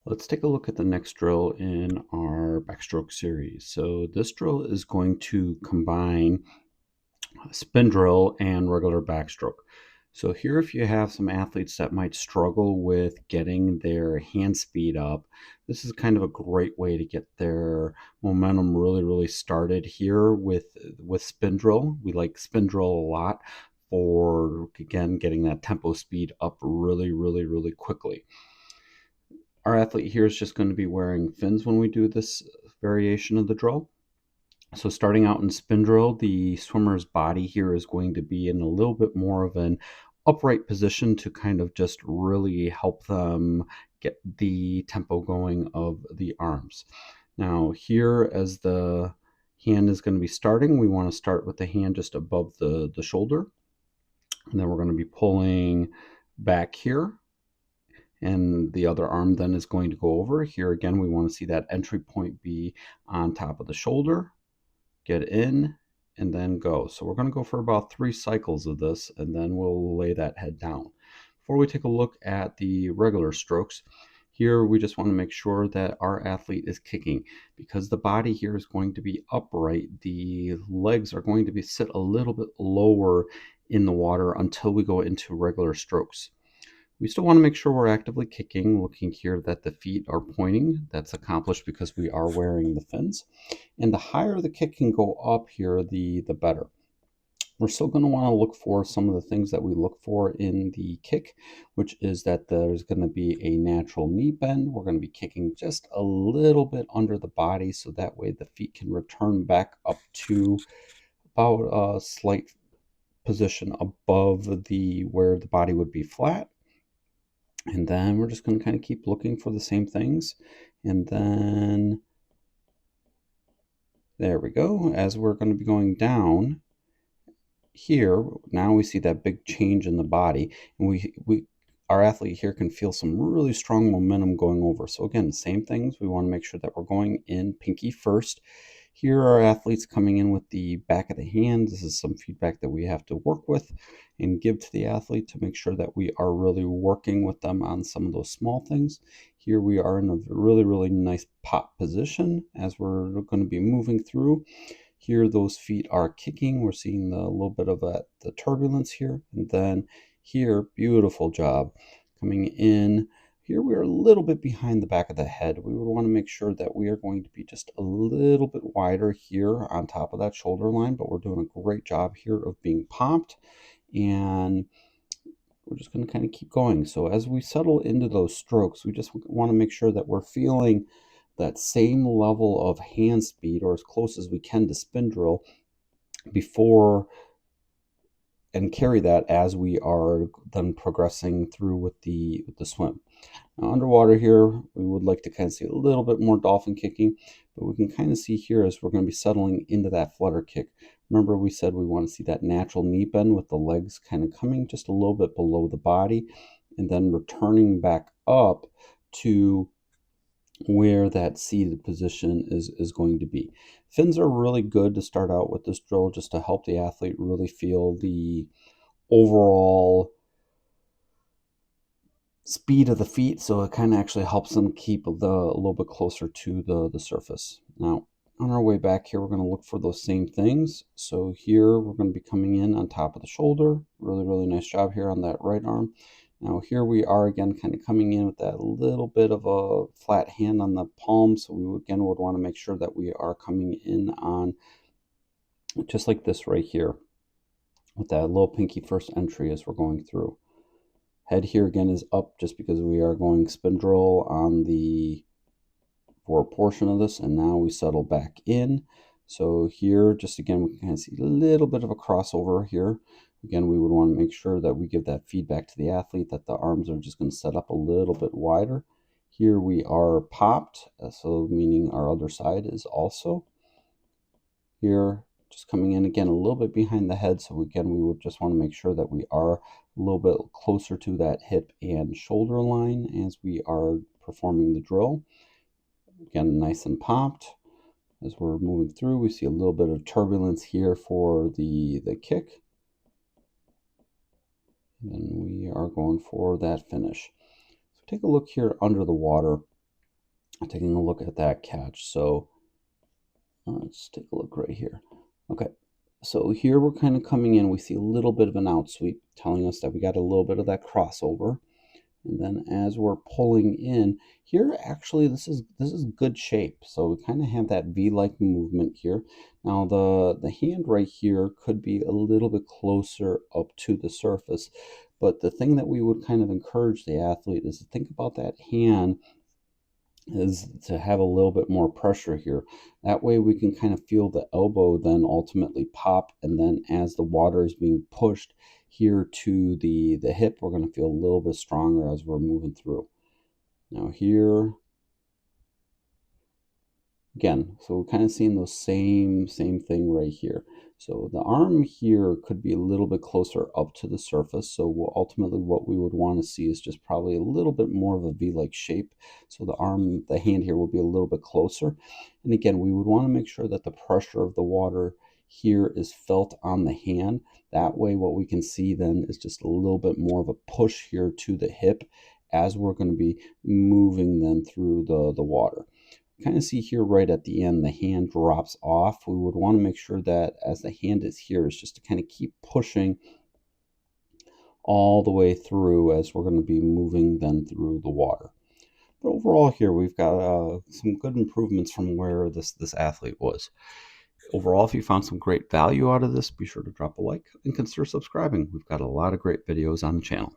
Let's take a look at the next drill in our backstroke series. So this drill is going to combine spin drill and regular backstroke. So here, if you have some athletes that might struggle with getting their hand speed up, this is kind of a great way to get their momentum really started here with spin drill. We like spin drill a lot for, again, getting that tempo speed up really quickly. Our athlete here is just going to be wearing fins when we do this variation of the drill. So starting out in spin drill, the swimmer's body here is going to be in a little bit more of an upright position to kind of just really help them get the tempo going of the arms. Now here, as the hand is going to be starting, we want to start with the hand just above the shoulder. And then we're going to be pulling back here, and the other arm then is going to go over. Here again, we want to see that entry point be on top of the shoulder, get in, and then go. So we're going to go for about 3 cycles of this, and then we'll lay that head down. Before we take a look at the regular strokes, here we just want to make sure that our athlete is kicking. Because the body here is going to be upright, the legs are going to be sit a little bit lower in the water until we go into regular strokes. We still want to make sure we're actively kicking, looking here that the feet are pointing. That's accomplished because we are wearing the fins. And the higher the kick can go up here, the better. We're still going to want to look for some of the things that we look for in the kick, which is that there's going to be a natural knee bend. We're going to be kicking just a little bit under the body, so that way the feet can return back up to about a slight position above the where the body would be flat. And then we're just going to kind of keep looking for the same things. And then there we go. As we're going to be going down here, now we see that big change in the body. And our athlete here can feel some really strong momentum going over. So again, same things. We want to make sure that we're going in pinky first. Here are athletes coming in with the back of the hand. This is some feedback that we have to work with and give to the athlete to make sure that we are really working with them on some of those small things. Here we are in a really nice pop position as we're going to be moving through. Here those feet are kicking. We're seeing a little bit of the turbulence here. And then here, beautiful job coming in. Here we are a little bit behind the back of the head. We would want to make sure that we are going to be just a little bit wider here on top of that shoulder line, but we're doing a great job here of being popped, and we're just going to kind of keep going. So as we settle into those strokes, we just want to make sure that we're feeling that same level of hand speed, or as close as we can to spin drill, before and carry that as we are then progressing through with the swim. Now, underwater here, we would like to kind of see a little bit more dolphin kicking, but we can kind of see here as we're going to be settling into that flutter kick. Remember, we said we want to see that natural knee bend with the legs kind of coming just a little bit below the body and then returning back up to where that seated position is going to be. Fins are really good to start out with this drill, just to help the athlete really feel the overall speed of the feet, so it kind of actually helps them keep a little bit closer to the surface. Now, on our way back here, we're going to look for those same things. So here we're going to be coming in on top of the shoulder. Really nice job here on that right arm. Now here we are again kind of coming in with that little bit of a flat hand on the palm. So we again would want to make sure that we are coming in on just like this right here with that little pinky first entry as we're going through. Head here again is up just because we are going spin drill on the forward portion of this, and now we settle back in. So here, just again, we can kind of see a little bit of a crossover here. Again, we would want to make sure that we give that feedback to the athlete that the arms are just going to set up a little bit wider. Here we are popped, so meaning our other side is also. Here, just coming in again a little bit behind the head. So again, we would just want to make sure that we are a little bit closer to that hip and shoulder line as we are performing the drill. Again, nice and popped. As we're moving through, we see a little bit of turbulence here for the kick. And then we are going for that finish. So take a look here under the water. taking a look at that catch. So let's take a look right here. Okay, so here we're kind of coming in. We see a little bit of an outsweep telling us that we got a little bit of that crossover. And then as we're pulling in here, actually this is good shape. So we kind of have that V-like movement here. Now the hand right here could be a little bit closer up to the surface, but the thing that we would kind of encourage the athlete is to think about that hand is to have a little bit more pressure here. That way we can kind of feel the elbow then ultimately pop, and then as the water is being pushed here to the hip, we're going to feel a little bit stronger as we're moving through. Now here, again, so we're kind of seeing those same thing right here. So the arm here could be a little bit closer up to the surface. So ultimately what we would want to see is just probably a little bit more of a V-like shape. So the hand here will be a little bit closer. And again, we would want to make sure that the pressure of the water here is felt on the hand. That way what we can see then is just a little bit more of a push here to the hip as we're going to be moving them through the water. Kind of see here right at the end the hand drops off. We would want to make sure that as the hand is here is just to kind of keep pushing all the way through as we're going to be moving then through the water. But overall here we've got some good improvements from where this athlete was. Overall, if you found some great value out of this, be sure to drop a like and consider subscribing. We've got a lot of great videos on the channel.